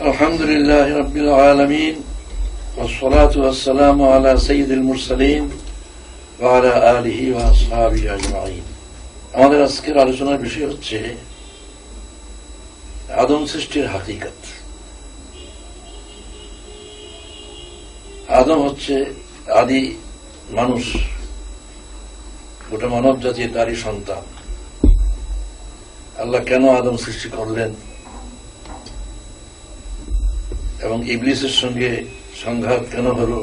الحمد لله رب العالمين والصلاة والسلام على سيد المرسلين وعلى آله وأصحابه أجمعين। আমাদের আজকের আলোচনার বিষয় হচ্ছে আদম সৃষ্টির হাকিকত। আদম হচ্ছে আদি মানুষ, গোটা মানব জাতির তারই সন্তান। আল্লাহ কেন আদম সৃষ্টি করলেন এবং ইবলিসের সঙ্গে সংঘাত কেন হলো,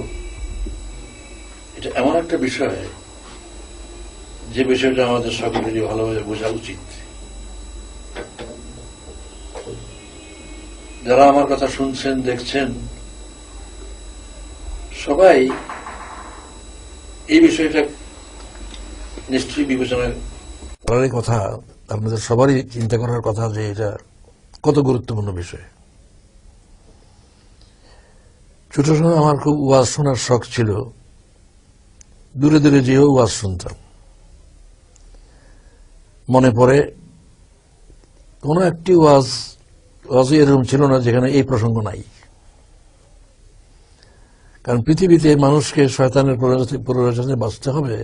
এটা এমন একটা বিষয় যে বিষয়টা আমাদের সকলেরই ভালোভাবে বোঝা উচিত। যারা আমার কথা শুনছেন, দেখছেন, সবাই এই বিষয়টা নিশ্চয়ই বিবেচনা করার কথা, আপনাদের সবারই চিন্তা করার কথা যে এটা কত গুরুত্বপূর্ণ বিষয়। ছোট সময় আমার খুব ওয়াজ শোনার শখ ছিল, দূরে দূরে যেও ওয়াজ শুনতাম। মনে পড়ে কোনো একটি ওয়াজই এরকম ছিল না যেখানে এই প্রসঙ্গ নাই। কারণ পৃথিবীতে মানুষকে শয়তানের প্ররোচনায় বাঁচতে হবে,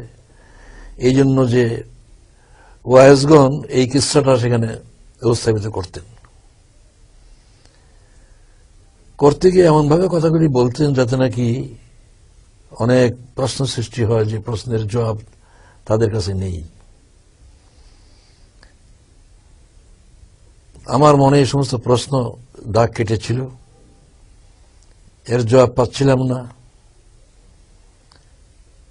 এই জন্য যে ওয়াইজগণ এই কিস্সাটা সেখানে উপস্থাপিত করতে গিয়ে এমনভাবে কথাগুলি বলতেন যাতে নাকি অনেক প্রশ্ন সৃষ্টি হয় যে প্রশ্নের জবাব তাদের কাছে নেই। আমার মনে এই সমস্ত প্রশ্ন দাগ কেটেছিল, এর জবাব পাচ্ছিলাম না।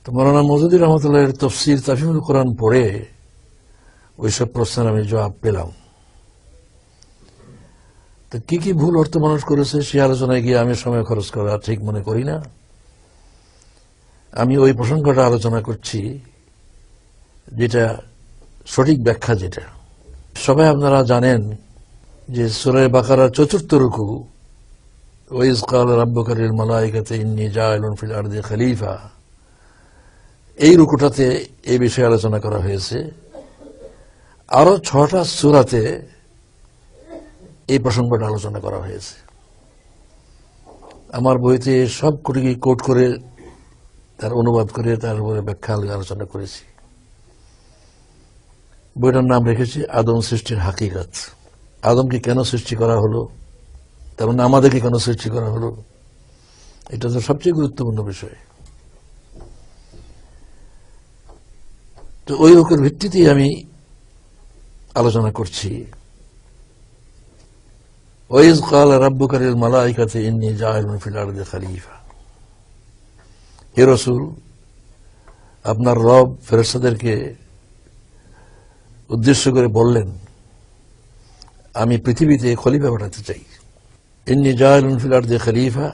তো মৌলানা মওদুদী রহমতুল্লাহের তাফসীর তাফহিমুল কোরআন পড়ে ওইসব প্রশ্নের আমি জবাব পেলাম। তো কি কি ভুল অর্থ মানুষ করেছে সে আলোচনায় গিয়ে আমি সময় খরচ করা ঠিক মনে করি না। আমি ওই প্রসঙ্গটা আলোচনা করছি যেটা সঠিক ব্যাখ্যা। যেটা সবাই আপনারা জানেন যে সূরা বাকারার ৪র্থ রুকু, ওয়াইজ ক্বাল রাব্বুকা লিল মালাইকাতি ইন্নী জাইলুন ফিল আরদি খলিফা, এই রুকুটাতে এই বিষয়ে আলোচনা করা হয়েছে। আরো ৬টা সূরাতে এই প্রসঙ্গটা আলোচনা করা হয়েছে। আমার বইতে সব কোটিকে কোট করে তার অনুবাদ করে তার উপরে ব্যাখ্যা আলোচনা করেছি। বইটার নাম রেখেছি আদম সৃষ্টির হাকিকত। আদমকে কেন সৃষ্টি করা হলো, তার মানে আমাদেরকে কেন সৃষ্টি করা হলো, এটা তো সবচেয়ে গুরুত্বপূর্ণ বিষয়। তো ওই রকমের ভিত্তিতেই আমি আলোচনা করছি। ওয়াইজ ক্বাল রাব্বুকা লিল মালাইকাতি ইন্নী জাইলুন ফিল আরদি খলিফা। হে রাসূল, আপনার রব ফেরেশতাদেরকে উদ্দেশ্য করে বললেন, আমি পৃথিবীতে খলিফা পাঠাতে চাই। ইন্নী জাইলুন ফিল আরদি খলিফা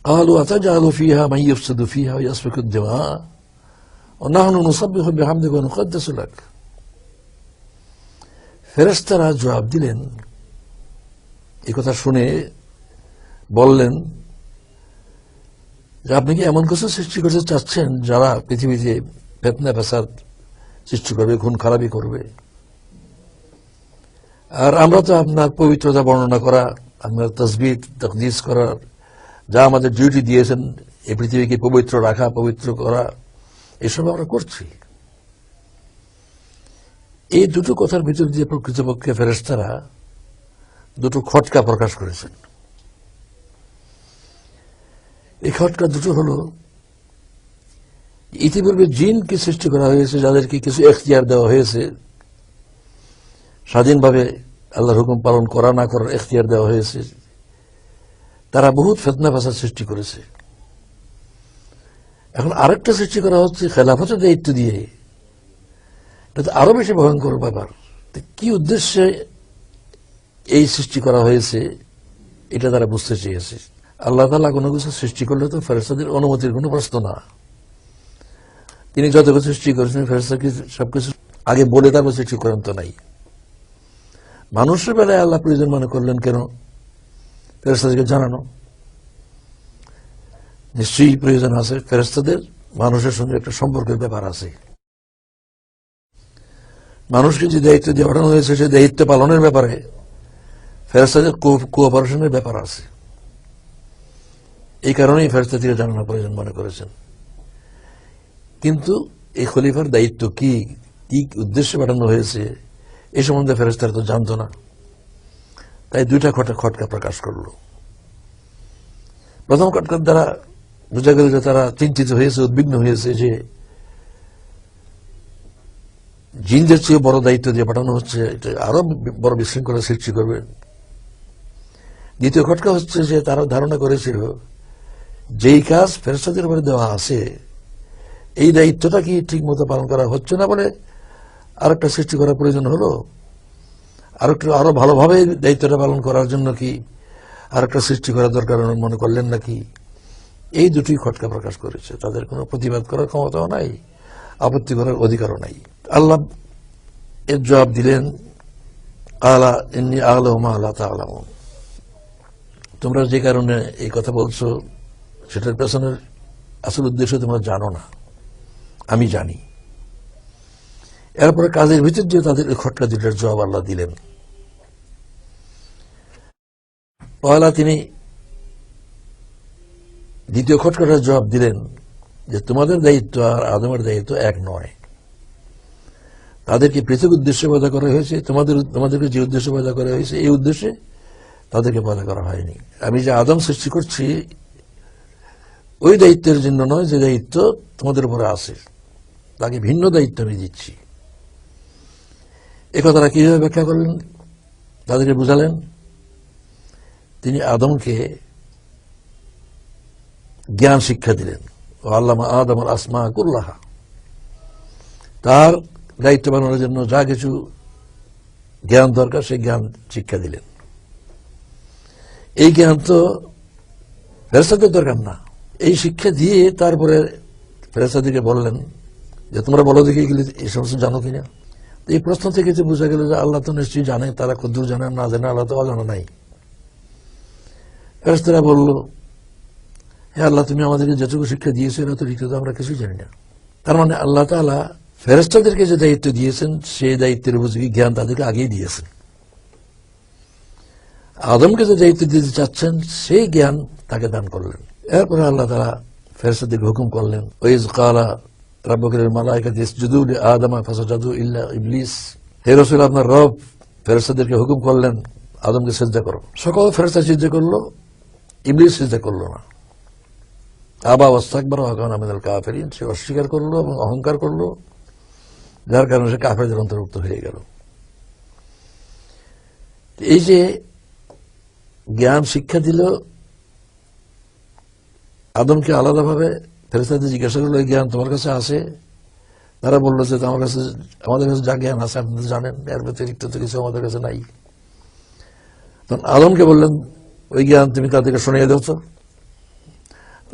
ক্বালু আতাজআলু ফিহা মান ইফসিদু ফিহা ওয়া ইয়াসফিকু আদ-দিমা ওয়া নাহনু নুসাব্বিহু বিহামদিকা ওয়া নুকদ্দিসু লাক। ফেরেশতারা জবাব দিলেন, এই কথা শুনে বললেন যে আপনি কি এমন কিছু সৃষ্টি করতে চাচ্ছেন যারা পৃথিবীতে ফিতনা ফাসাদ সৃষ্টি করবে, খুন খারাপি করবে? আর আমরা তো আপনার পবিত্রতা বর্ণনা করা, আপনার তাসবিহ তাকদীস করার যা আমাদের ডিউটি দিয়েছেন, এই পৃথিবীকে পবিত্র রাখা, পবিত্র করা, এসব আমরা করছি। এই দুটো কথার ভিতর দিয়ে প্রকৃতপক্ষে ফেরেশতারা দুটো খটকা প্রকাশ করেছেন। এই খটকা দুটো হলো, ইতিপূর্বে জিনকে সৃষ্টি করা হয়েছে, যাদেরকে কিছু এখতিয়ার দেওয়া হয়েছে, স্বাধীনভাবে আল্লাহর হুকুম পালন করা না করার এখতিয়ার দেওয়া হয়েছে। তারা বহুত ফিতনা ফাসাদ সৃষ্টি করেছে। এখন আরেকটা সৃষ্টি করা হচ্ছে খেলাফতের দায়িত্ব দিয়ে। এটা তো আরো বেশি ভয়ঙ্কর ব্যাপার। কি উদ্দেশ্যে এই সৃষ্টি করা হয়েছে এটা তারা বুঝতে চেয়েছে। আল্লাহ তাআলা কোনো কিছু সৃষ্টি করলে তো ফেরেশতাদের অনুমতির কোনো প্রশ্ন না। তিনি যত কিছু সৃষ্টি করেছেন ফেরেশতাকে সবকিছু আগে বলে তারপর সৃষ্টি করেন তো নাই। মানুষের বেলায় আল্লাহ প্রয়োজন মনে করলেন কেন ফেরেশতাদেরকে জানানো? নিশ্চয়ই প্রয়োজন আছে। ফেরেশতাদের মানুষের সঙ্গে একটা সম্পর্কের ব্যাপার আছে। মানুষকে যে দায়িত্ব দিয়ে পাঠানো হয়েছে সে দায়িত্ব পালনের ব্যাপারে ফেরেশতাদের কোঅপারেশনের ব্যাপার আছে। এই কারণেই ফেরেশতাদেরকে জানানোর প্রয়োজন মনে করেছেন। কিন্তু এই খলিফার দায়িত্ব কি, কি উদ্দেশ্যে পাঠানো হয়েছে, এই সম্বন্ধে ফেরেশতারা তো জানতো না। তাই দুইটা খটকা প্রকাশ করল। প্রথম খটকার দ্বারা বোঝা গেল যে তারা চিন্তিত হয়েছে, উদ্বিগ্ন হয়েছে যে জিনদের চেয়ে বড় দায়িত্ব দিয়ে পাঠানো হচ্ছে, এটা আরো বড় বিশৃঙ্খলা সৃষ্টি করবে। দ্বিতীয় খটকা হচ্ছে যে তারা ধারণা করেছিল যেই কাজ ফেরেশতাদের উপরে দেওয়া আছে এই দায়িত্বটা কি ঠিক মতো পালন করা হচ্ছে না বলে আরেকটা সৃষ্টি করার প্রয়োজন হলো, আরো ভালোভাবে দায়িত্বটা পালন করার জন্য কি আরেকটা সৃষ্টি করা দরকার মনে করলেন নাকি? এই দুটি খটকা প্রকাশ করেছে। তাদের কোনো প্রতিবাদ করার ক্ষমতাও নাই, আপত্তি করার অধিকারও নাই। আল্লাহ এর জবাব দিলেন, আলা ইন্নী আ'লামু মা লা তা'লামুন। তোমরা যে কারণে এই কথা বলছো সেটার পেছনের আসল উদ্দেশ্য তোমরা জানো না, আমি জানি। এরপরে কাজের ভিতর দিয়ে তাদের খটকা দুটার জবাব আল্লাহ দিলেন। পয়লা তিনি দ্বিতীয় খটকাটার জবাব দিলেন যে তোমাদের দায়িত্ব আর আদমের দায়িত্ব এক নয়। তাদেরকে পৃথক উদ্দেশ্যে পয়দা করা হয়েছে, তোমাদেরকে যে উদ্দেশ্যে পয়দা করা হয়েছে এই উদ্দেশ্যে তাদেরকে পয়দা করা হয়নি। আমি যে আদম সৃষ্টি করছি ওই দায়িত্বের জন্য নয় যে দায়িত্ব তোমাদের উপরে আছে, তাকে ভিন্ন দায়িত্ব আমি দিচ্ছি। এ কথাটা কিভাবে ব্যাখ্যা করলেন, তাদেরকে বুঝালেন। তিনি আদমকে জ্ঞান শিক্ষা দিলেন। ও আল্লামা আদম আল আসমা কুল্লাহা, তার দায়িত্ব পালনের জন্য যা কিছু জ্ঞান দরকার সেই জ্ঞান শিক্ষা দিলেন। এই জ্ঞান তো ফেরেশতাদের দরকার না। এই শিক্ষা দিয়ে তারপরে ফেরেশতাদেরকে বললেন যে তোমরা বলো দেখে গেলে এই সমস্ত জানো কিনা। এই প্রশ্ন থেকে যে বোঝা গেল যে আল্লাহ তো নিশ্চয়ই জানে, তারা কদ্দূর জানে না জানে, আল্লাহ তো অজানা নাই। ফেরেশতারা বলল, হে আল্লাহ তুমি আমাদেরকে যেটুকু শিক্ষা দিয়েছো এটা তো রীতি তো আমরা কিছুই জানি না। তার মানে আল্লাহ তাআলা ফেরেশতাদেরকে যে দায়িত্ব দিয়েছেন সেই দায়িত্বের উপযোগী জ্ঞান তাদেরকে আগেই দিয়েছেন। আদমকে যে দায়িত্ব দিতে চাচ্ছেন সেই জ্ঞান তাকে দান করলেন। এরপরে আল্লাহ তাআলা ফেরেশতাদেরকে হুকুম করলেন, ওয়াইজ ক্বালা রাব্বুকা লিল মালাইকাতি ইসজুদু লি আদম ফাসাজাদু ইল্লা ইবলিস। হে রাসূল আপনার রব ফেরেশতাদেরকে হুকুম করলেন আদমকে সিজদা করো। সকল ফেরেশতা সিজদা করলো, ইবলিস সিজদা করলো না। আবা ওয়াস্তাকবারা ওয়া কানা মিনাল কাফিরিন, সে অস্বীকার করলো এবং অহংকার করলো, যার কারণে সে কাফেরদের অন্তর্ভুক্ত হয়ে গেল। এই যে জ্ঞান শিক্ষা দিল আদমকে আলাদাভাবে, ফেরেশতাদের জিজ্ঞাসা করলো এই জ্ঞান তোমার কাছে আছে? তারা বললো যে আমাদের কাছে যা জ্ঞান আছে আপনি তো জানেন, এর ব্যতিরিক্ত তো কিছু আমাদের কাছে নাই। তখন আদমকে বললেন ওই জ্ঞান তুমি তাদেরকে শুনিয়ে দাও তো।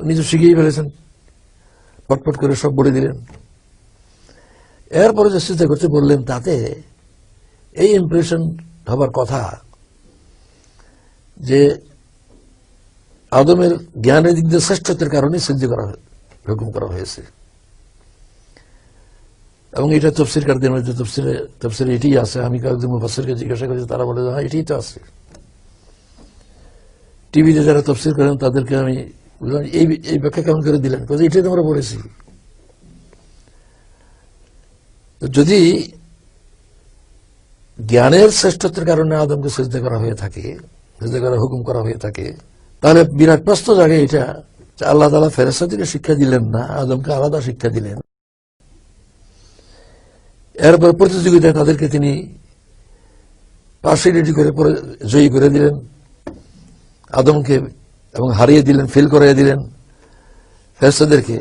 নিজে শিখিয়ে ফেলেছেন, পটপট করে সব বলে দিলেন। এরপরে যে চিন্তা করতে বললেন তাতে এই ইমপ্রেশন হবার কথা যে আদমের জ্ঞানের দিক দিয়ে শ্রেষ্ঠত্বের কারণে সিদ্ধি করা হুকুম করা হয়েছে। এবং এটা তাফসীরকারদের মধ্যে তাফসীরে এটাই আছে। আমি কয়েকজন মুফাসসিরকে জিজ্ঞাসা করেছি, তারা বলে হ্যাঁ এটাই তো আছে। টিভিতে যারা তাফসীর করেন তাদেরকে আমি এই ব্যাখ্যা কেমন করে দিলেন, এটাই তো আমরা পড়েছি। যদি জ্ঞানের শ্রেষ্ঠত্বের কারণে আদমকে সিজদা করা হয়ে থাকে, সিজদা করার হুকুম করা হয়ে থাকে, তাহলে বিরাট প্রশ্ন জাগে এটা যে আল্লাহ তাআলা ফেরেশতাদেরকে শিক্ষা দিলেন না, আদমকে আলাদা শিক্ষা দিলেন। এরপর প্রতিযোগিতায় তাদেরকে তিনি পার্সিয়ালিটি করে জয়ী করে দিলেন আদমকে, এবং হারিয়ে দিলেন, ফেল করিয়ে দিলেন ফেরেশতাদেরকে।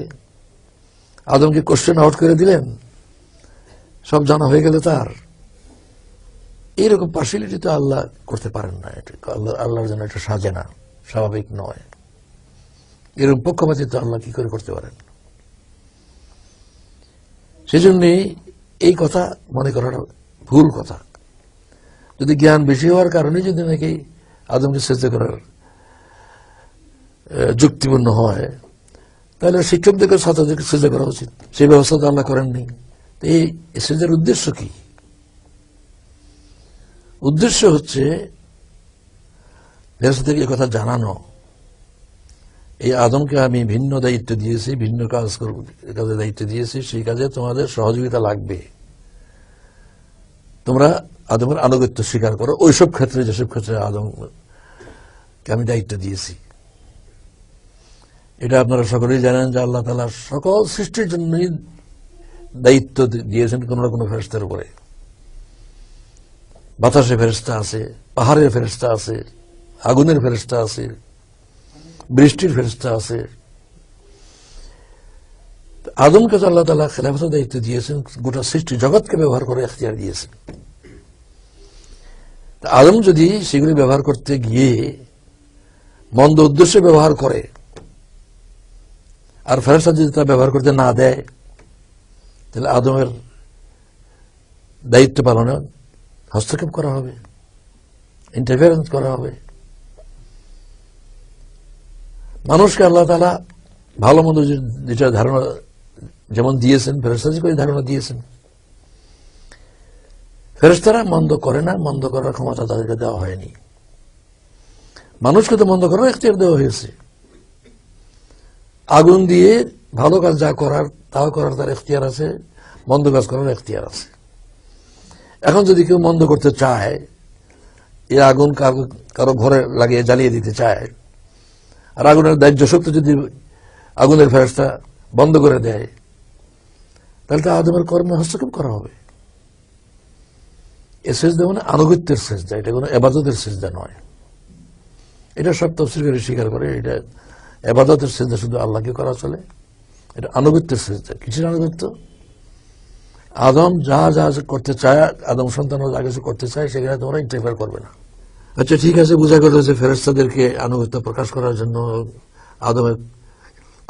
আদমকে কোশ্চেন আউট করে দিলেন, সব জানা হয়ে গেল তার। এইরকম পার্সিয়ালিটি তো আল্লাহ করতে পারেন না। এটা আল্লাহর জন্য এটা সাজে না, স্বাভাবিক নয়। এরকম পক্ষপাতিত্ব আল্লাহ কি করে করতে পারেন? সেজন্যই এই কথা মনে করাটা ভুল কথা। যদি জ্ঞান বেশি হওয়ার কারণে যদি নাকি আদমকে সিজদা করার যুক্তিপূর্ণ হয়, তাহলে শিক্ষকদেরকে ছাত্রদেরকে সিজদা করা উচিত। সেই ব্যবস্থা তো আল্লাহ করেননি। এই সিজদার উদ্দেশ্য কি? উদ্দেশ্য হচ্ছে ফেরেশতাদেরকে এই কথা জানানো এই আদমকে আমি ভিন্ন দায়িত্ব দিয়েছি, ভিন্ন কাজে দায়িত্ব দিয়েছি, সেই কাজে তোমাদের সহযোগিতা লাগবে। তোমরা আদমের আনুগত্য স্বীকার করো ওইসব ক্ষেত্রে, যেসব ক্ষেত্রে আদমকে আমি দায়িত্ব দিয়েছি। এটা আপনারা সকলেই জানেন যে আল্লাহ তাআলা সকল সৃষ্টির জন্যই দায়িত্ব দিয়েছেন কোনো না কোনো ফেরেশতার উপরে। বাতাসে ফেরেশতা আছে, পাহাড়ের ফেরেশতা আছে, আগুনের ফেরেশতা আছে, বৃষ্টির ফেরেশতা আছে। আদমকে তো আল্লাহ তাআলা খেলাফতের দায়িত্ব দিয়েছেন, গোটা সৃষ্টি জগৎকে ব্যবহার করে এখতিয়ার দিয়েছেন। আদম যদি সেগুলি ব্যবহার করতে গিয়ে মন্দ উদ্দেশ্যে ব্যবহার করে, আর ফেরেশতা যদি তা ব্যবহার করতে না দেয়, তাহলে আদমের দায়িত্ব পালনে হস্তক্ষেপ করা হবে, ইন্টারফারেন্স করা হবে। মানুষকে আল্লাহ তাআলা ভালো মন্দ যেটা ধারণা যেমন দিয়েছেন, ফেরেশতাদেরকে ওই ধারণা দিয়েছেন। ফেরেশতারা মন্দ করে না, মন্দ করার ক্ষমতা তাদেরকে দেওয়া হয়নি। মানুষকে তো মন্দ করার এখতিয়ার দেওয়া হয়েছে। আগুন দিয়ে ভালো কাজ যা করার তাও করার তার এখতিয়ার আছে, মন্দ কাজ করার এখতিয়ার আছে। এখন যদি কেউ মন্দ করতে চায়, এই আগুন কারো ঘরে লাগিয়ে জ্বালিয়ে দিতে চায়, আর আগুনের দাহ্য শক্তি যদি আগুনের ফেরেশতা বন্ধ করে দেয়, তাহলে তো আদমের কর্মে হস্তক্ষেপ করা হবে। এ সেজদা মানে আনুগত্যের সেজদা, এটা কোনো ইবাদতের সেজদা নয়। এটা সব তাফসীরকারী স্বীকার করে, এটা ইবাদতের সেজদা শুধু আল্লাহকে করা চলে, এটা আনুগত্যের সেজদা। কিসের আনুগত্য? আদম যা যা করতে চায়, আদম সন্তান যা কিছু করতে চায়, সেখানে তোমরা ইন্টারফেয়ার করবে না। আচ্ছা, ঠিক আছে, বোঝা গেল যে ফেরেশতাদেরকে আনুগত্য প্রকাশ করার জন্য, আদমের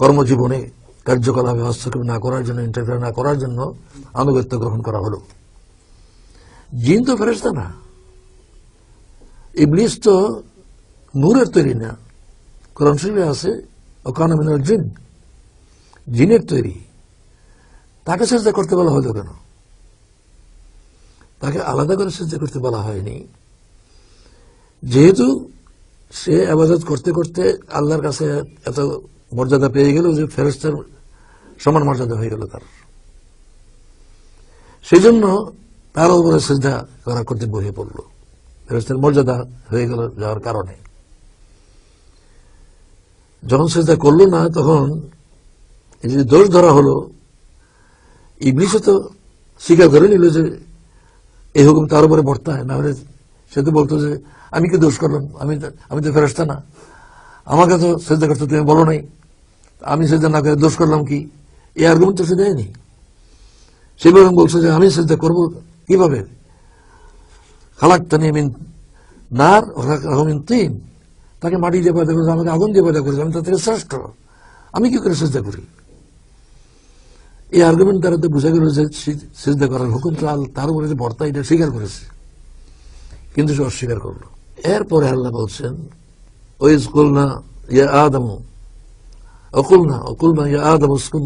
কর্মজীবনে কার্যকলাপে হস্তক্ষেপ না করার জন্য, ইন্টারফেয়ার না করার জন্য আনুগত্য গ্রহণ করা হলো। জিন তো ফেরেশতা না, ইবলিস তো নূরের তৈরি না। কোরআন শরীফে আছে ওয়াকানা মিনাল জিন, জিনের তৈরি। তাকে সিজদা করতে বলা হলো কেন? তাকে আলাদা করে সিজদা করতে বলা হয়নি, যেহেতু সে ইবাদত করতে করতে আল্লাহর কাছে এত মর্যাদা পেয়ে গেল যে ফেরেশতার সমান মর্যাদা হয়ে গেল তার। সেই জন্য তার উপরে সিজদা করা করতে বসে পড়ল, ফেরেশতার মর্যাদা হয়ে গেল যাওয়ার কারণে। যখন সিজদা করল না, তখন এই যে দোষ ধরা হলো, ইবলিসও তো স্বীকার করে নিল যে এই হুকুম তার উপরে বর্তায়, না হলে সে তো বলতো যে আমি কি দোষ করলাম, আমি তো ফেরেশতা না, আমাকে তো সিজদা করতে তুমি বলো নাই, আমি সিজদা না করে দোষ করলাম কি? এই আর্গুমেন্ট তো সে দেয়নি। সে বরং বলছে যে আমি সিজদা করবো কিভাবে? খালাকতানি মিন নার ওয়া খালাকতাহু মিন তিন, তাকে মাটি দিয়ে পয়দা করেছে, আমাকে আগুন দিয়ে পয়দা করেছে, আমি তার থেকে শ্রেষ্ঠ, আমি কি করে সিজদা করি? এই আর্গুমেন্ট দ্বারা তো বোঝা গেল যে সিজদা করার হুকুম তার উপরে যে বর্তা, এটা স্বীকার করেছে, কিন্তু সে অস্বীকার করলো। এরপরে আল্লাহ বলছেন ওয়াইজ কুলনা ইয়া আদম ওকুলনা ইয়া আদম উসকুন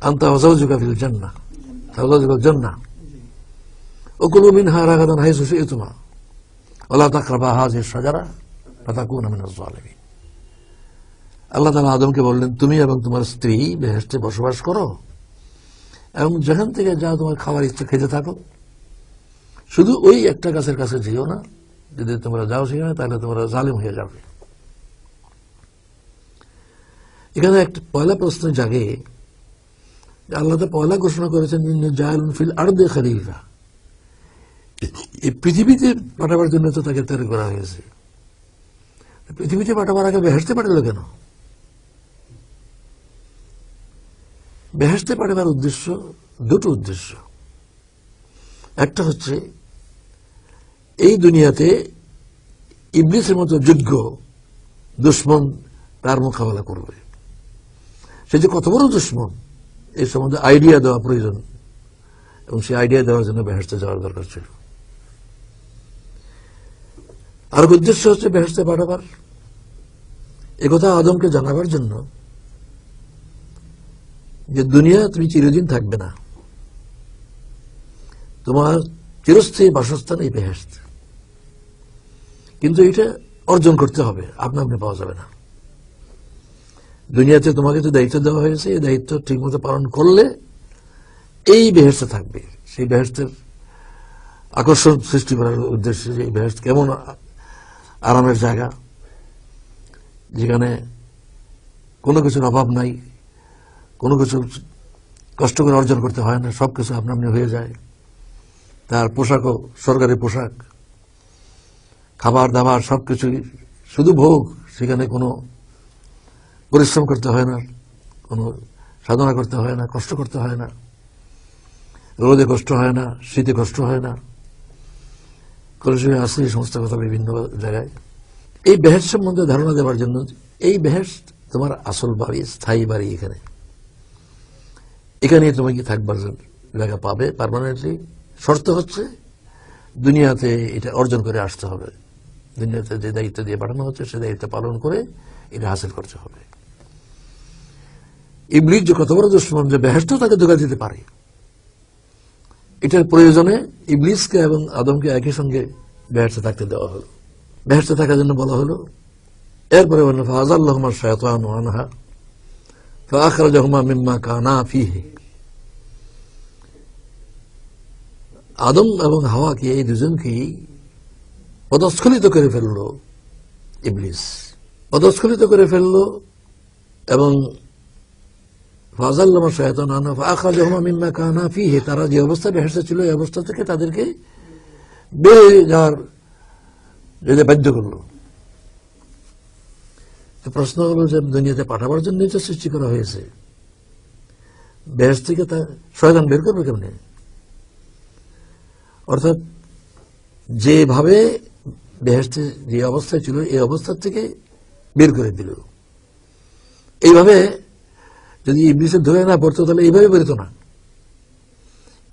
আনতা ওয়া যাওজুকা ফিল জান্নাহ ওকুলু মিনহা রাগাদান হাইসু শি'তুমা ওয়া লা তাকরাবা হাযিহি আশ-শাজারা ফাতাকুনা মিনাজ জালিমিন। আল্লাহ তাআলা আদমকে বললেন, তুমি এবং তোমার স্ত্রী বেহেশতে বসবাস করো এবং যেখান থেকে যা তোমার খাবার ইচ্ছে খেতে থাকো, শুধু ওই একটা গাছের কাছে যেও না, যদি তোমরা যাও সেখানে তাহলে তোমরা জালিম হয়ে যাবে। এখানে একটা পয়লা প্রশ্ন জাগে, আল্লাহ তো পয়লা ঘোষণা করেছেন জাইলুন ফিল আরদি খলিফা, এই পৃথিবীতে পাঠাবার জন্য তো তাকে তৈরি করা হয়েছে। পৃথিবীতে পাঠাবার আগে বেহেশতে পাঠালো কেন? বেহেশতে পাঠাবার উদ্দেশ্য দুটো উদ্দেশ্য। একটা হচ্ছে এই দুনিয়াতে ইবলিসের মতো যোগ্য দুশ্মন তার মোকাবেলা করবে। সে যে কত বড় দুশ্মন এই সম্বন্ধে আইডিয়া দেওয়া প্রয়োজন, এবং সেই আইডিয়া দেওয়ার জন্য বেহেশতে যাওয়ার দরকার ছিল। আর উদ্দেশ্য হচ্ছে বেহেশতে পাঠাবার, একথা আদমকে জানাবার জন্য যে দুনিয়া তুমি চিরদিন থাকবে না, তোমার চিরস্থায়ী বাসস্থান এই বেহেশত, কিন্তু এটা অর্জন করতে হবে, আপনা আপনি পাওয়া যাবে না। দুনিয়াতে তোমাকে যে দায়িত্ব দেওয়া হয়েছে এই দায়িত্ব ঠিকমতো পালন করলে এই বেহেশতে থাকবে। সেই বেহেশতের আকর্ষণ সৃষ্টি করার উদ্দেশ্যে যে এই বেহেশত কেমন আরামের জায়গা, যেখানে কোনো কিছুর অভাব নাই, কোনো কিছু কষ্ট করে অর্জন করতে হয় না, সবকিছু আপনা আপনি হয়ে যায়। তার পোশাকও সরকারি পোশাক, খাবার দাবার সবকিছুই শুধু ভোগ, সেখানে কোনো পরিশ্রম করতে হয় না, কোনো সাধনা করতে হয় না, কষ্ট করতে হয় না, রোদে কষ্ট হয় না, শীতে কষ্ট হয় না, কলেজে আছে এই সমস্ত কথা বিভিন্ন জায়গায়। এই বেহেশত সম্বন্ধে ধারণা দেওয়ার জন্য, এই বেহেশত তোমার আসল বাড়ি, স্থায়ী বাড়ি এখানে, এখানে তুমি কি থাকবার জায়গা পাবে পার্মানেন্টলি। শর্ত হচ্ছে দুনিয়াতে এটা অর্জন করে আসতে হবে, দুনিয়াতে যে দায়িত্ব দিয়ে পাঠানো হচ্ছে সে দায়িত্ব পালন করে এটা হাসিল করতে হবে। ইবলিস যে কত বড় দুশমন যে বেহেশত তাকে ধোঁকা দিতে পারে, এটার প্রয়োজনে ইবলিসকে এবং আদমকে একই সঙ্গে বেহেশতে থাকতে দেওয়া হলো, বেহেশতে থাকার জন্য বলা হলো। এরপরে বলল ফাযাল্লাহুমা শায়তানু আনহা ফাআখরাজাহুমা মিম্মা কানা ফীহি। আদম এবং হাওয়াকে এই দুজনকেই পদস্খলিত করে ফেলল ইবলিস, পদস্খলিত করে ফেলল এবং ফাযাল্লাহুমা শায়তানু আনহা ফাআখরাজাহুমা মিম্মা কানা ফীহি, তারা যে অবস্থায় বেহেশতে ছিল এই অবস্থা থেকে তাদেরকে বের যাওয়ার জন্য বাধ্য করল। প্রশ্ন হলো যে দুনিয়াতে পাঠাবার জন্য তো সৃষ্টি করা হয়েছে, বেহেশত থেকে তা শয়তান বের করবে কেমনে? অর্থাৎ যেভাবে বেহেশতে যে অবস্থায় ছিল এই অবস্থার থেকে বের করে দিল। এইভাবে যদি ইবলিসের ধরে না পড়তো তাহলে এইভাবে বেরোতো না।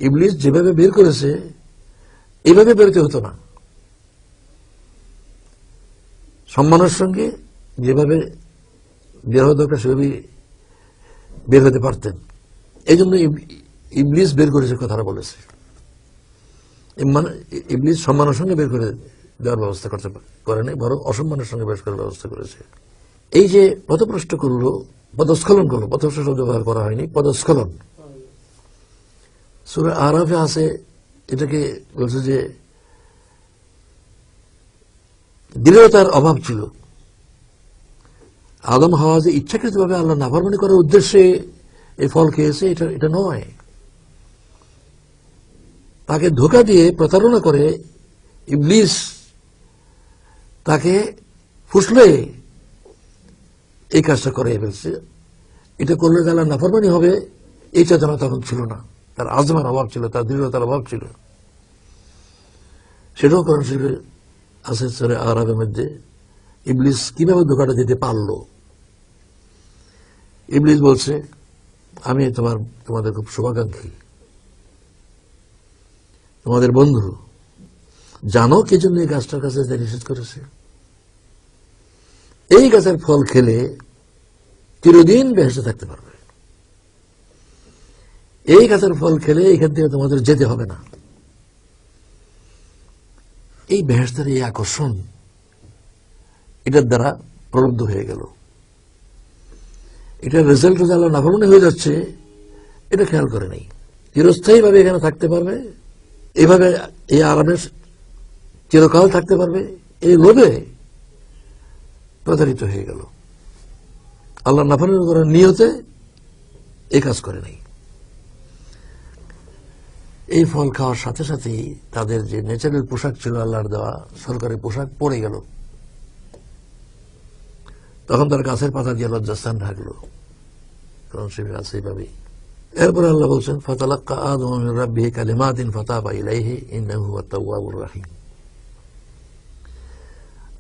ইবলিস যেভাবে বের করেছে এইভাবে বেরোতে হতো না। সম্মানের সঙ্গে যেভাবে বের হওয়া দরকার সেভাবে বের হতে পারতেন। এই জন্য ইবলিস বের করেছে কথাটা বলেছে, ইবলিস সম্মানের সঙ্গে বের করে দেওয়ার ব্যবস্থা করতে পারেনি, বরং অসম্মানের সঙ্গে বের করার ব্যবস্থা করেছে। এই যে পথভ্রষ্ট করলো, পদস্খলন করলো, পথভ্রষ্ট শব্দ ব্যবহার করা হয়নি, পদস্খলন সূরা আরাফে আছে। এটাকে বলছে যে দৃঢ়তার অভাব ছিল। আদম হাওয়া যে ইচ্ছাকৃতভাবে আল্লাহ নাফরমানি করার উদ্দেশ্যে এই ফল খেয়েছে এটা নয়। তাকে ধোঁকা দিয়ে প্রতারণা করে ইবলিস তাকে ফুসলে এই কাজটা করে ফেলছে। এটা করলে যে আল্লাহ নাফরমানি হবে এই চেতনা তখন ছিল না, তার আজমার অভাব ছিল, তার দৃঢ়তার অভাব ছিল। সেটাও কোরআন শরীফে আছে সূরা আরাফের মধ্যে। ইবলিস কিভাবে ধোঁকাটা দিতে পারল? ইবলিস বলছে আমি তোমাদের খুব শুভাকাঙ্ক্ষী, তোমাদের বন্ধু, জানো কি জন্য এই গাছটার কাছে নিষেধ করেছে? এই গাছের ফল খেলে চিরদিন বেহেশতে থাকতে পারবে, এই গাছের ফল খেলে এখান থেকে তোমাদের যেতে হবে না। এই বেহেশতের এই আকর্ষণ এটার দ্বারা প্রলুব্ধ হয়ে গেল। এটার রেজাল্ট আল্লাহ নাফরমানি হয়ে যাচ্ছে এটা খেয়াল করে নেই। চিরস্থায়ী ভাবে এখানে থাকতে পারবে, এইভাবে এই আরামে চিরকাল থাকতে পারবে, এই লোভে প্রতারিত হয়ে গেল। আল্লাহ নাফরমানি করার নিয়তে এই কাজ করে নাই। এই ফল খাওয়ার সাথে সাথেই তাদের যে ন্যাচারাল পোশাক ছিল আল্লাহর দেওয়া সরকারি পোশাক পড়ে গেল। তখন তার গাছের পাতা দিয়ে লজ্জাস্থান ঢাকলো, কারণ সে আছে এইভাবেই। এরপরে আল্লাহ বলছেন ফাতালাক্কা আদম মিন রাব্বিহি কালিমাতিন ফাতাবা ইলাইহি ইন্নাহু হুয়াত তাওয়াবুর রাহিম।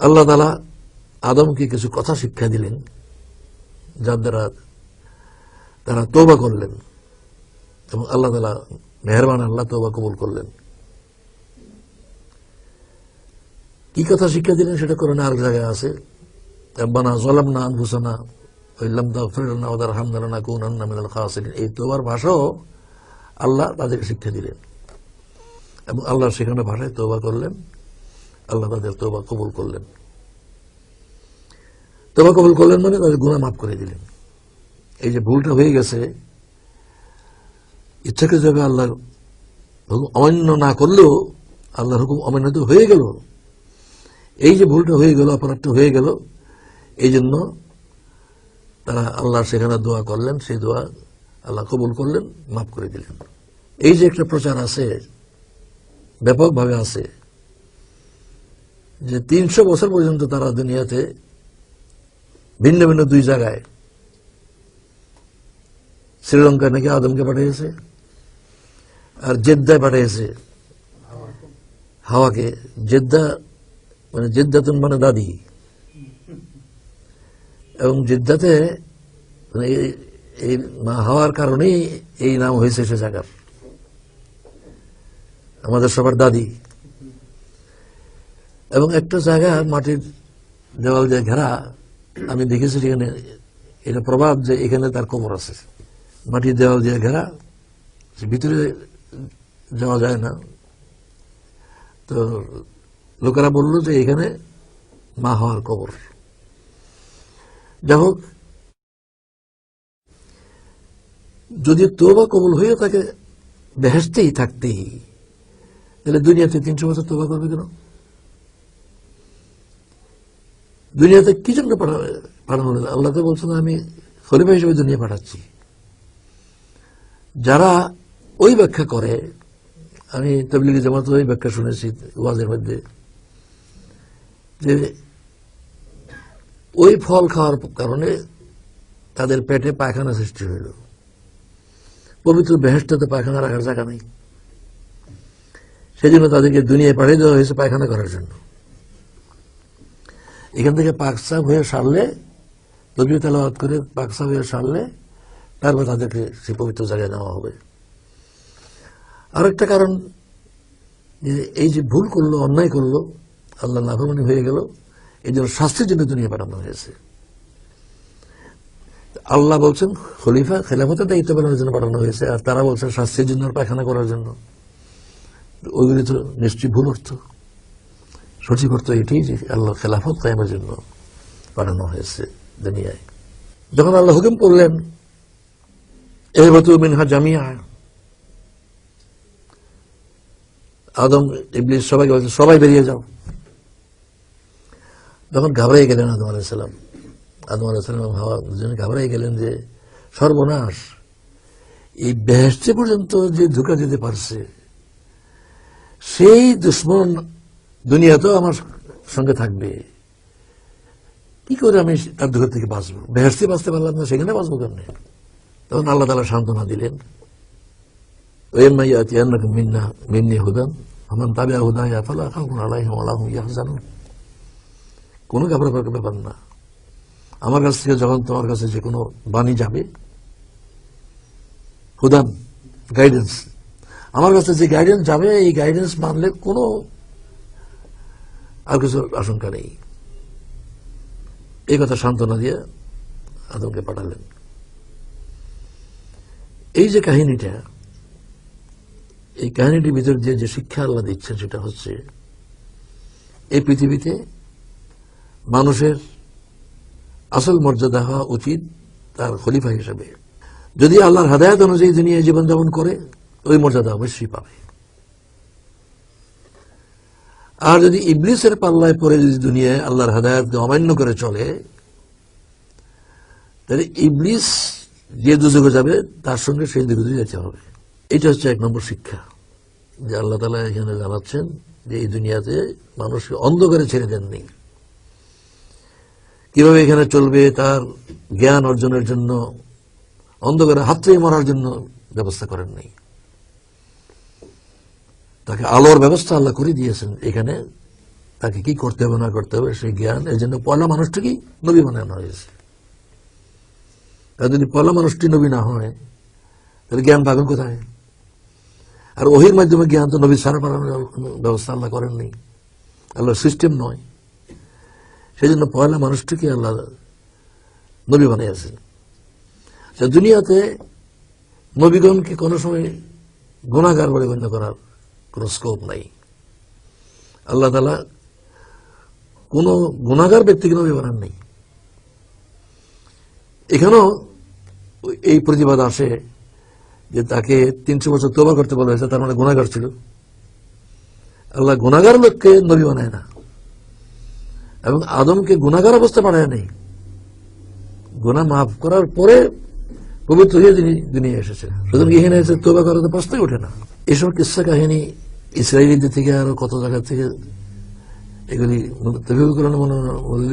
আল্লাহ তাআলা আদমকে কিছু কথা শিক্ষা দিলেন, যার দ্বারা তারা তওবা করলেন এবং আল্লাহ তাআলা মেহেরবান, আল্লাহ তওবা কবুল করলেন। কি কথা শিক্ষা দিলেন সেটা কোরআনে আরেক জায়গায় আছে। রব্বানা যালামনা আনফুসানা ওয়া ইল্লাম তাগফির লানা ওয়া তারহামনা লানাকুনান্না মিনাল খাসিরিন। এই তওবার ভাষাও আল্লাহ তাদেরকে শিক্ষা দিলেন এবং আল্লাহ সেখানে ভাষায় তওবা করলেন, আল্লাহ তাদের তওবা কবুল করলেন। তওবা কবুল করলেন মানে তাদের গুনাহ মাফ করে দিলেন। এই যে ভুলটা হয়ে গেছে, ইচ্ছাকৃতভাবে আল্লাহর হুকুম অমান্য না করলেও আল্লাহর হুকুম অমান্য তো হয়ে গেল। এই যে ভুলটা হয়ে গেল, অপরাধটা হয়ে গেল, এই জন্য তারা আল্লাহ সেখানে দোয়া করলেন, সেই দোয়া আল্লাহ কবুল করলেন, মাফ করে দিলেন। এই যে একটা প্রচার আছে, ব্যাপকভাবে আছে, যে 300 বছর পর্যন্ত তারা দুনিয়াতে ভিন্ন ভিন্ন 2 জায়গায়, শ্রীলঙ্কায় নাকি আদমকে পাঠিয়েছে, আর জেদ্দায় পাঠিয়েছে হাওয়াকে। জেদ্দা মানে জেদ্দাতুন মানে দাদি, এবং জেদ্দাতে মানে এই হাওয়ার কারণেই এই নাম হয়েছে সে জায়গার, আমাদের সবার দাদি। এবং একটা জায়গা মাটির দেওয়াল দিয়ে ঘেরা, আমি দেখেছি সেখানে, এটা প্রভাব যে এখানে তার কবর আছে, মাটির দেওয়াল দিয়ে ঘেরা, ভিতরে যাওয়া যায় না। তো লোকেরা বলল যে এখানে মা হওয়ার কবর। যাই হোক, যদি তওবা কবুল হয়ে তাকে বেহেশতেই থাকতেই, তাহলে দুনিয়াতে 300 বছর তওবা করবে কেন? দুনিয়াতে কি জন্য পাঠানো হলো? আল্লাহ তো বলছেন আমি খলিফা হিসেবে দুনিয়া পাঠাচ্ছি। যারা ওই ব্যাখ্যা করে, আমি তাবলীগী জামাতে ওই ব্যাখ্যা শুনেছি ওয়াজের মধ্যে, যে ওই ফল খাওয়ার কারণে তাদের পেটে পায়খানা সৃষ্টি হইল। পবিত্র বেহেশতে পায়খানা রাখার জায়গা নেই, সেই জন্য তাদেরকে দুনিয়ায় পাঠিয়ে দেওয়া হয়েছে পায়খানা করার জন্য। এখান থেকে পাকসাফ হয়ে সারলে, তসবিহ তেলাওয়াত করে পাকসাফ হয়ে সারলে, তারপর তাদেরকে সেই পবিত্র জায়গায় নেওয়া হবে। আরেকটা কারণ, যে এই যে ভুল করলো, অন্যায় করলো, আল্লাহ নাফরমানি হয়ে গেল, এই জন্য শাস্তির জন্য দুনিয়া পাঠানো হয়েছে। আল্লাহ বলছেন খলিফা, খেলাফতের দায়িত্ব পালনের জন্য পাঠানো হয়েছে, আর তারা বলছেন শাস্তির জন্য, পায়খানা করার জন্য। ওইগুলি তো নিশ্চয়ই ভুল অর্থ। সঠিক অর্থ এটি যে আল্লাহ খেলাফত কায়েমের জন্য পাঠানো হয়েছে দুনিয়ায়। যখন আল্লাহ হুকুম করলেন ইহবিতু মিনহা জামিআ, আদম ইবলিস সবাইকে বলছে সবাই বেরিয়ে যাও। যখন ঘাবড়াই গেলেন আদম আলাইহিস সালাম, হাওয়া দুজনে ঘাবড়াই গেলেন যে সর্বনাশ, এই বেহেশতে পর্যন্ত যে ধোঁকা দিতে পারছে, সেই দুশ্মন দুনিয়াতেও আমার সঙ্গে থাকবে, কি করে আমি তার ধোঁকা থেকে বাঁচবো? বেহেশতে বাঁচতে পারলাম না, সেখানে বাঁচবো কেমনে? তখন আল্লাহ তাআলা সান্ত্বনা দিলেন, ওয়াইম্মা ইয়াতিয়ান্নাকুম মিন্নি হুদান ফামান তাবিআ হুদায়া ফালা খাউফুন আলাইহিম ওয়া লা হুম ইয়াহজানুন। কোনো ঘাবড়াবার ব্যাপার না, আমার কাছ থেকে যখন তোমার কাছে যে কোনো বাণী যাবে, হুদান গাইডেন্স, আমার কাছে যে গাইডেন্স যাবে, এই গাইডেন্স মানলে কোনো আর কিছু আশঙ্কা নেই। এই কথা সান্ত্বনা দিয়ে আদমকে পাঠালেন। এই যে কাহিনীটা, এই কাহিনীটির ভিতর দিয়ে যে শিক্ষা আল্লাহ দিচ্ছেন, সেটা হচ্ছে এই পৃথিবীতে মানুষের আসল মর্যাদা হওয়া উচিত তার খলিফা হিসেবে। যদি আল্লাহর হাদায়াত অনুযায়ী দুনিয়ায় জীবনযাপন করে, ওই মর্যাদা অবশ্যই পাবে। আর যদি ইবলিসের পাল্লায় পড়ে যদি দুনিয়ায় আল্লাহর হাদায়াতকে অমান্য করে চলে, তাহলে ইবলিস যে দুজকে যাবে, তার সঙ্গে সেই দুজকে যেতে হবে। এটা হচ্ছে 1 নম্বর শিক্ষা, যে আল্লাহ তাআলা এখানে জানাচ্ছেন যে এই দুনিয়াতে মানুষকে অন্ধকারে ছেড়ে দেননি। কিভাবে এখানে চলবে তার জ্ঞান অর্জনের জন্য অন্ধকারে হাতড়ে মরার জন্য ব্যবস্থা করেন নাই। তাকে আলোর ব্যবস্থা আল্লাহ করে দিয়েছেন। এখানে তাকে কি করতে হবে না করতে হবে সেই জ্ঞান, এই জন্য পয়লা মানুষটিকেই নবী বানানো হয়েছে। আর যদি পয়লা মানুষটি নবী না হয়, তাহলে জ্ঞান পাবেন কোথায়? আর ওহির মাধ্যমে জ্ঞান তো নবী ছাড়া বানানোর ব্যবস্থা আল্লাহ করেননি, আল্লাহর সিস্টেম নয়। সেই জন্য পয়লা মানুষটিকে আল্লাহ নবী বানিয়েছেন। দুনিয়াতে নবীগণকে কোনো সময় গুনাহগার বলে গণ্য করার কোন স্কোপ নাই। আল্লাহ তাআলা কোন গুনাহগার ব্যক্তিকে নবী বানান নাই। এখানেও এই প্রতিবাদ আসে যে তাকে 300 বছর তওবা করতে বলা হয়েছে, তার মানে গুনাহগার ছিল। আল্লাহ গুনাহগার লোককে নবী বানায় না, এবং আদমকে গুনাহগার অবস্থা বানায় নেই, গুনাহ মাফ করার পরে পবিত্র হয়ে তিনি দুনিয়া এসেছেন। সুতরাং এখানে এসে তওবা করার তো প্রশ্নই ওঠে না। এসব কিসসা কাহিনী ইসরায়েলিদের থেকে আরো কত জায়গা থেকে এগুলি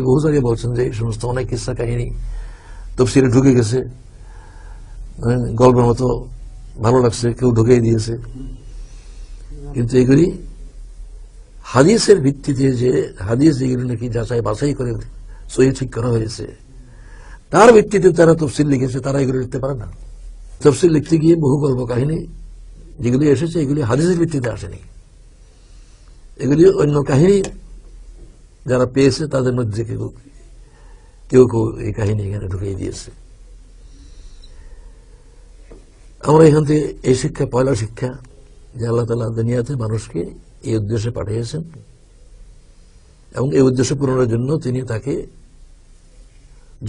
বহু জায়গায় বলছেন যে এই সমস্ত অনেক কিসসা কাহিনী তাফসীরে ঢুকে গেছে, গল্পের মতো ভালো লাগছে, কেউ ঢুকিয়ে দিয়েছে। কিন্তু এগুলি হাদিসের ভিত্তিতে, যে হাদিস যেগুলি নাকি যাচাই বাছাই করে সহি ঠিক করা হয়েছে, তার ভিত্তিতে তারা তফসিল লিখেছে, তারা এগুলো লিখতে পারে না। তফসিল লিখতে গিয়ে বহু গল্প কাহিনী যেগুলি এসেছে এগুলি হাদিসের ভিত্তিতে আসেনি, এগুলি অন্য কাহিনী যারা পেয়েছে তাদের মধ্যে কেউ কেউ এই কাহিনী এখানে ঢুকিয়ে দিয়েছে। আমরা এখান থেকে এই শিক্ষা, পয়লা শিক্ষা, যে আল্লাহ তাআলা দুনিয়াতে মানুষকে এই উদ্দেশ্যে পাঠিয়েছেন এবং এই উদ্দেশ্য পূরণের জন্য তিনি তাকে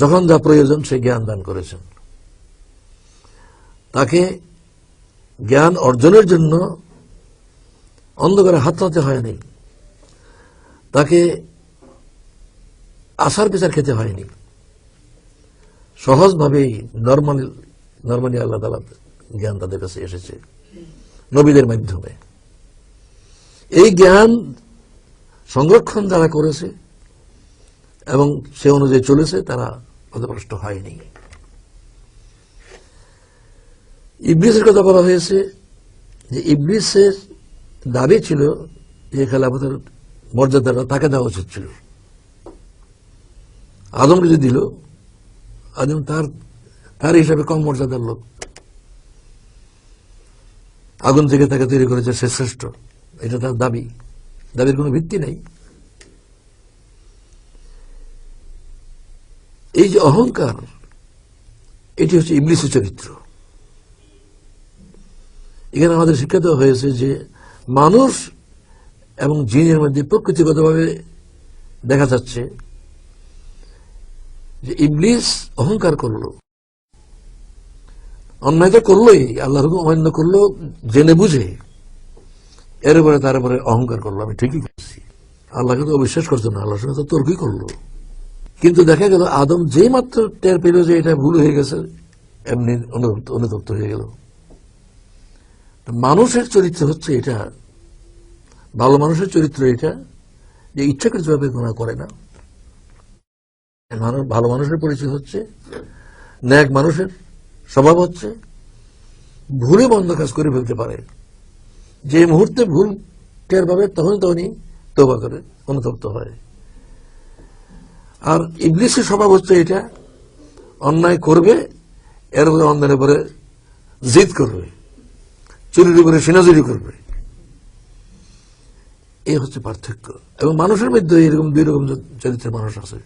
যখন যা প্রয়োজন সে জ্ঞান দান করেছেন। তাকে জ্ঞান অর্জনের জন্য অন্ধকারে হাত পাতে হয়নি, তাকে আশার বিচার খেতে হয়নি, সহজভাবেই নর্মালি আল্লাহ তাআলা জ্ঞান তাদের কাছে এসেছে নবীদের মাধ্যমে। এই জ্ঞান সংরক্ষণ যারা করেছে এবং সে অনুযায়ী চলেছে তারা পথভ্রষ্ট হয়নি। ইবলিসের কথা বলা হয়েছে যে ইবলিসের দাবি ছিল যে খেলাফতের মর্যাদাটা তাকে দেওয়া উচিত ছিল। আদমকে যে দিল, আদম তার হিসাবে কম মর্যাদার লোক, আগুন থেকে তাকে তৈরি করেছে, সে শ্রেষ্ঠ, এটা তার দাবির কোনো ভিত্তি নেই। এই যে অহংকার, এটি হচ্ছে ইবলিসের চরিত্র। এখানে আমাদের শিক্ষা দেওয়া হয়েছে যে মানুষ এবং জিনের মধ্যে প্রকৃতিগতভাবে দেখা যাচ্ছে যে ইবলিস অহংকার করলো, অন্যায়টা করলোই, আল্লাহর হুকুম অমান্য করলো জেনে বুঝে, এরপরে তার উপরে অহংকার করলো, আমি ঠিকই করছি। আল্লাহকে তো অবিশ্বাস করতো না, আল্লাহর সঙ্গে তো তর্কই করলো। কিন্তু দেখা গেল আদম যেই মাত্র টের পেল যে এটা ভুল হয়ে গেছে, এমনি অনুতপ্ত হয়ে গেল। মানুষের চরিত্র হচ্ছে এটা, ভালো মানুষের চরিত্র এটা, যে ইচ্ছাকৃতভাবে গুনাহ করে না। ভালো মানুষের পরিচয় হচ্ছে, ন্যাক মানুষের স্বভাব হচ্ছে ভুলে বন্ধ কাজ করে ফেলতে পারে, যে মুহূর্তে ভুল টের পাবে তখনই তওবা করে অনুতপ্ত হয়। আর ইবলিসের স্বভাব হচ্ছে এটা, অন্যায় করবে, এর উপরে অন্যায়ের উপরে জিদ করবে, চুরির উপরে সিনাজুরি করবে। এই হচ্ছে পার্থক্য। এবং মানুষের মধ্যে এরকম দুই রকম চরিত্রের মানুষ আছে,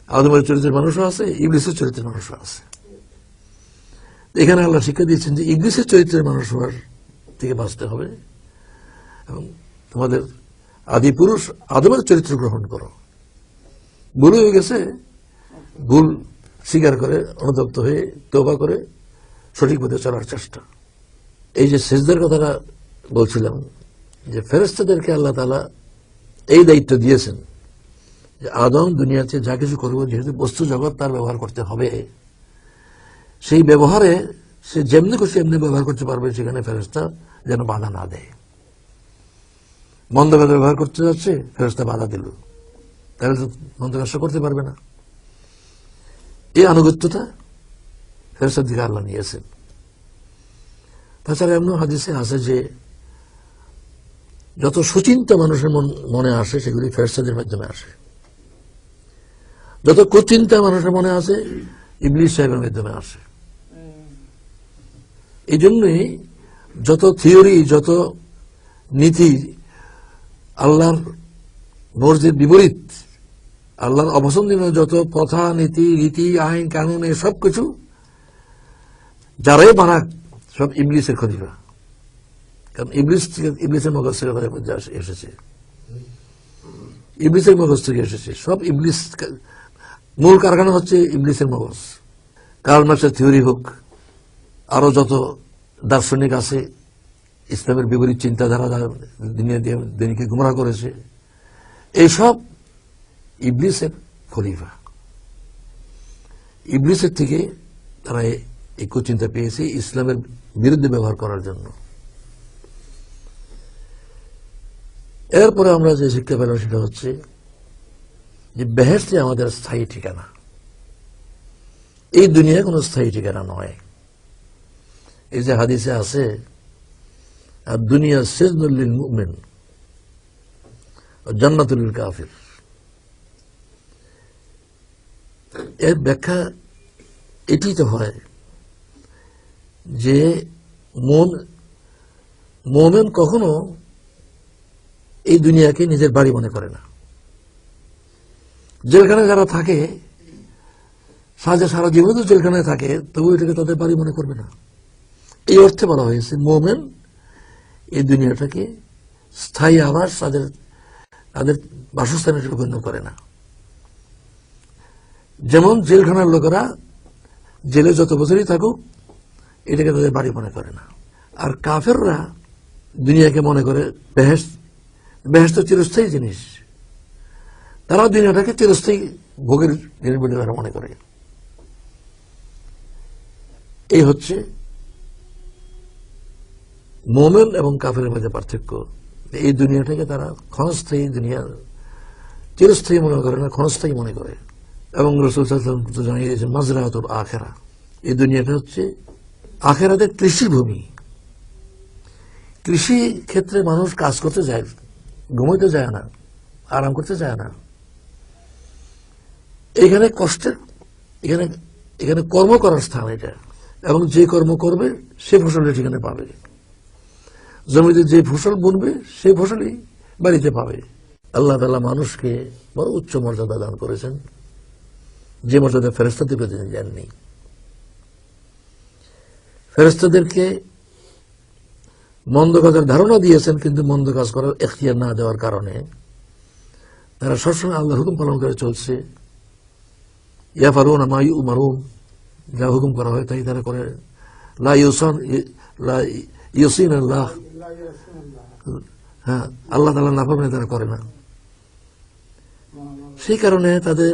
আদমের চরিত্রের মানুষও আছে, ইবলিসের চরিত্রের মানুষও আছে। এখানে আল্লাহ শিক্ষা দিয়েছেন যে ইবলিসের চরিত্রের মানুষ হওয়ার থেকে বাঁচতে হবে এবং তোমাদের আদি পুরুষ আদমের চরিত্র গ্রহণ করো। ভুল হয়ে গেছে, ভুল স্বীকার করে অনুতপ্ত হয়ে তওবা করে সঠিক পথে চলার চেষ্টা। এই যে সিজদার কথাটা বলছিলাম, যে ফেরেশতাদেরকে আল্লাহ তাআলা এই দায়িত্ব দিয়েছেন যে আদম দুনিয়াতে যা কিছু করবে, যেহেতু বস্তু জগৎ তার ব্যবহার করতে হবে, সেই ব্যবহারে সে যেমনি খুশি এমনি ব্যবহার করতে পারবে, সেখানে ফেরেশতা যেন বাধা না দেয়। মন্দ কাজে ব্যবহার করতে যাচ্ছে, ফেরেশতা বাধা দিল, তাহলে তো মন্দ কাজটা করতে পারবে না। এই আনুগত্যটা ফেরেশতার দিকে আল্লাহ নিয়েছেন। তাছাড়া এমন হাদিসে আছে যে যত সুচিন্তা মানুষের মনে আসে সেগুলি ফেরেশতাদের মাধ্যমে আসে, যত কুচিন্তা মানুষের মনে আসে ইবলিস সাহেবের মাধ্যমে আসে। এই জন্যই যত থিওরি, যত নীতি আল্লাহর মর্জির বিপরীত, আল্লাহর অপছন্দনীয় যত প্রথা, নীতি, রীতি, আইন, কানুন, সব কিছু যারাই বানাক সব ইবলিসের খলিফা। কারণ ইবলিসের মগজ থেকে মধ্যে এসেছে, ইবলিসের মগজ থেকে এসেছে সব। ইবলিস মূল কারখানা হচ্ছে ইবলিসের মগজ। কার্ল মার্ক্সের থিওরি হোক, আরো যত দার্শনিক আছে ইসলামের বিপরীত চিন্তাধারা দিনকে গুমরাহ করেছে, এইসব ইবলিসের খলিফা। ইবলিসের থেকে তারা এই কুচিন্তা পেয়েছে ইসলামের বিরুদ্ধে ব্যবহার করার জন্য। এরপরে আমরা যে শিক্ষা পেলাম সেটা হচ্ছে যে বেহেশতে আমাদের স্থায়ী ঠিকানা, এই দুনিয়া কোনো স্থায়ী ঠিকানা নয়। এই যে হাদিসে আছে আর দুনিয়া সিজনুল লিল মুমিন ওয়া জান্নাতুল লিল কাফির, এর ব্যাখ্যা এটি তো হয় যে মুমিন কখনো এই দুনিয়াকে নিজের বাড়ি মনে করে না। জেলখানে যারা থাকে সারা জীবন জেলখানায় থাকে, তবু এটাকে তাদের বাড়ি মনে করবে না। এই অর্থে বলা হয়েছে মুমিন এই দুনিয়াটাকে স্থায়ী আবাস তাদের বাসস্থান হিসেবে গণ্য করে না। যেমন জেলখানার লোকেরা জেলে যত বছরই থাকুক এটাকে তাদের বাড়ি মনে করে না। আর কাফেররা দুনিয়াকে মনে করে বেহেশত তো চিরস্থায়ী জিনিস, তারা দুনিয়াটাকে চিরস্থায়ী ভোগের জিনিস বলে তারা মনে করে। এই হচ্ছে মুমিন এবং কাফেরের মধ্যে পার্থক্য। এই দুনিয়াটাকে তারা ক্ষণস্থায়ী দুনিয়া, চিরস্থায়ী মনে করে না, ক্ষণস্থায়ী মনে করে। এবং রাসূল সাল্লাল্লাহু আলাইহি ওয়াসাল্লাম জানিয়ে দিয়েছেন মাজরাতুল আখিরা, এই দুনিয়াটা হচ্ছে আখিরাতের কৃষিভূমি। কৃষি ক্ষেত্রে মানুষ কাজ করতে যায়, ঘুমাইতে যায় না, আরাম করতে যায় না। এখানে কষ্টের, এখানে কর্ম করার স্থান এটা, এবং যে কর্ম করবে সে ফসলটা সেখানে পাবে। জমিতে যে ফসল বুনবে সেই ফসলই বাড়িতে পাবে। আল্লাহ তাআলা মানুষকে বড় উচ্চ মর্যাদা দান করেছেন, যে মর্যাদা ফেরেশতাদেরকে তিনি দেননি। ফেরেশতাদেরকে মন্দ কাজের ধারণা দিয়েছেন, কিন্তু মন্দ কাজ করার এখতিয়ার না দেওয়ার কারণে তারা সবসময় আল্লাহর হুকুম পালন করে চলছে। ইয়াফালুনা মা ইউমারুন, যা হুকুম করা হয় তাই তারা করে। লা ইউসিনাল্লাহ, হ্যাঁ, আল্লাহ তাআলা নাফরমানি তারা করে না। সেই কারণে তাদের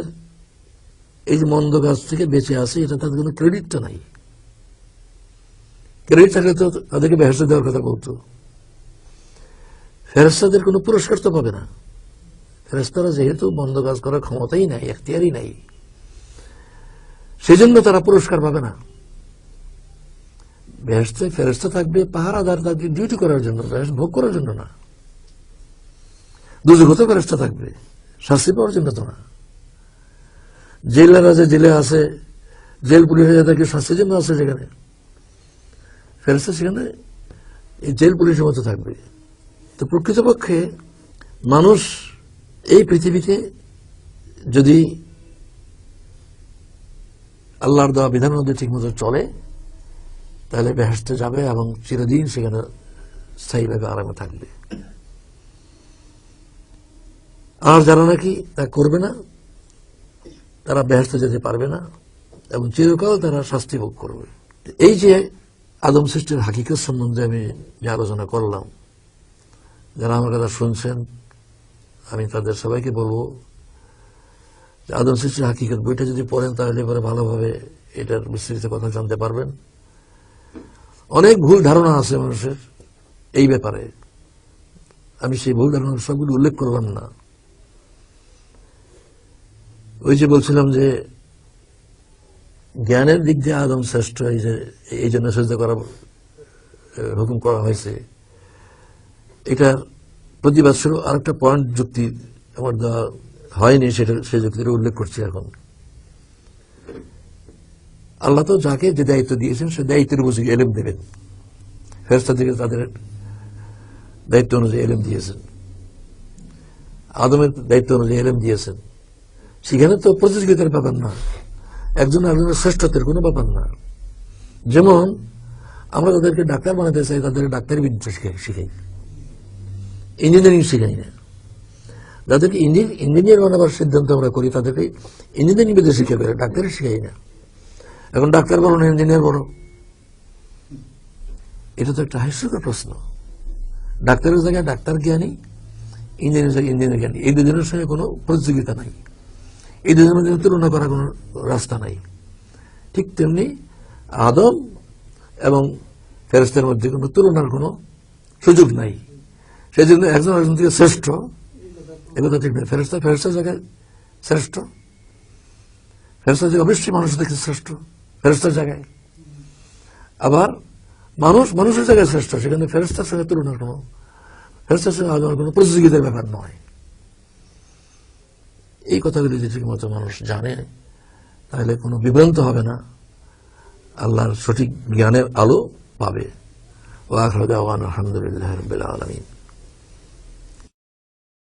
এই যে মন্দ কাজ থেকে বেঁচে আছে, এটা তাদের কোনো ক্রেডিটটা নাই। ক্রেডিট থাকলে তো তাদেরকে বেহেশত দেওয়ার কথা বলতো। ফেরেশতাদের কোনো পুরস্কার তো পাবে না। ফেরেশতারা যেহেতু মন্দ কাজ করার ক্ষমতাই নাই, এখতিয়ারই নাই, সেই জন্য তারা পুরস্কার পাবে না। বেহেশতে ফেরেশতা থাকবে পাহারাদার, তাদের ডিউটি করার জন্য, বেহেশত ভোগ করার জন্য না। দুজখে তো ফেরেশতা থাকবে শাস্তি পাওয়ার জন্য তো না। জেলেরা যে জেলে আছে, জেল পুলিশ তাকে শাস্তির জন্য আছে, সেখানে ফেরেশতা সেখানে এই জেল পুলিশের মতো থাকবে। তো প্রকৃতপক্ষে মানুষ এই পৃথিবীতে যদি আল্লাহর দেওয়া বিধান মধ্যে ঠিক মতো চলে, তাহলে বেহেশতে যাবে এবং চিরদিন সেখানে স্থায়ীভাবে আরামে থাকবে। আর যারা নাকি তা করবে না, তারা বেহেশতে যেতে পারবে না এবং চিরকাল তারা শাস্তি ভোগ করবে। এই যে আদম সৃষ্টির হাকিকত সম্বন্ধে আমি যে আলোচনা করলাম, যারা আমার কথা শুনছেন, আমি তাদের সবাইকে বলবো যে আদম সৃষ্টির হাকিকত বইটা যদি পড়েন তাহলে পরে ভালোভাবে এটার বিস্তারিত কথা জানতে পারবেন। অনেক ভুল ধারণা আছে মানুষের এই ব্যাপারে, আমি সেই ভুল ধারণা সবগুলো উল্লেখ করলাম না। ওই যে বলছিলাম যে জ্ঞানের দিক দিয়ে আদম শ্রেষ্ঠ, এই জন্য সেজদা করার হুকুম করা হয়েছে, এটার প্রতিবাদ ছিল। আরেকটা পয়েন্ট যুক্তি আমার দেওয়া হয়নি, সেই যুক্তিটা উল্লেখ করছি এখন। আল্লাহ তো যাকে যে দায়িত্ব দিয়েছেন সে দায়িত্বের উপযোগী এলেম দেবেন। ফেরেশতাদেরকে তাদের দায়িত্ব অনুযায়ী এলেম দিয়েছেন, আদমের দায়িত্ব অনুযায়ী এলেম দিয়েছেন। সেখানে তো প্রতিযোগিতার ব্যাপার না, একজন আরেকজনের শ্রেষ্ঠত্বের কোনো ব্যাপার না। যেমন আমরা তাদেরকে ডাক্তার বানাতে চাই, তাদেরকে ডাক্তারি বিদ্যা শিখাই, ইঞ্জিনিয়ারিং শিখাই না। যাদেরকে ইঞ্জিনিয়ার বানাবার সিদ্ধান্ত আমরা করি তাদেরকে ইঞ্জিনিয়ারিং বিদ্যা শিখাবে, ডাক্তারি শিখাই না। এখন ডাক্তার বলো না ইঞ্জিনিয়ার বলো, এটা তো একটা হাস্যকর প্রশ্ন। ডাক্তারের জায়গায় ডাক্তার জ্ঞানী, ইঞ্জিনিয়ারের জায়গায় ইঞ্জিনিয়ার জ্ঞানী, এই দুজনের সঙ্গে কোনো প্রতিযোগিতা নাই, এই দুজনের মধ্যে তুলনা করার কোনো রাস্তা নাই। ঠিক তেমনি আদম এবং ফেরেশতার মধ্যে কোনো তুলনার কোনো সুযোগ নাই। সেই জন্য একজন একজন থেকে শ্রেষ্ঠ, এগুলো ঠিক নয়। ফেরেশতার জায়গায় শ্রেষ্ঠ, ফেরেশতার জায়গায় অবশ্যই মানুষ থেকে শ্রেষ্ঠ ফেরেশতার জায়গায়। আবার মানুষের জায়গায় শ্রেষ্ঠ, সেখানে ফেরেশতার সঙ্গে তুলনার কোনো, ফেরেশতার সঙ্গে আদমের কোনো প্রতিযোগিতার ব্যাপার নয়। এই কথাগুলি যদি ঠিক মতো মানুষ জানে তাহলে কোনো বিভ্রান্ত হবে না, আল্লাহর সঠিক জ্ঞানের আলো পাবে। ওয়া আখিরু দাওয়ানা আলহামদুলিল্লাহি রাব্বিল আলামিন।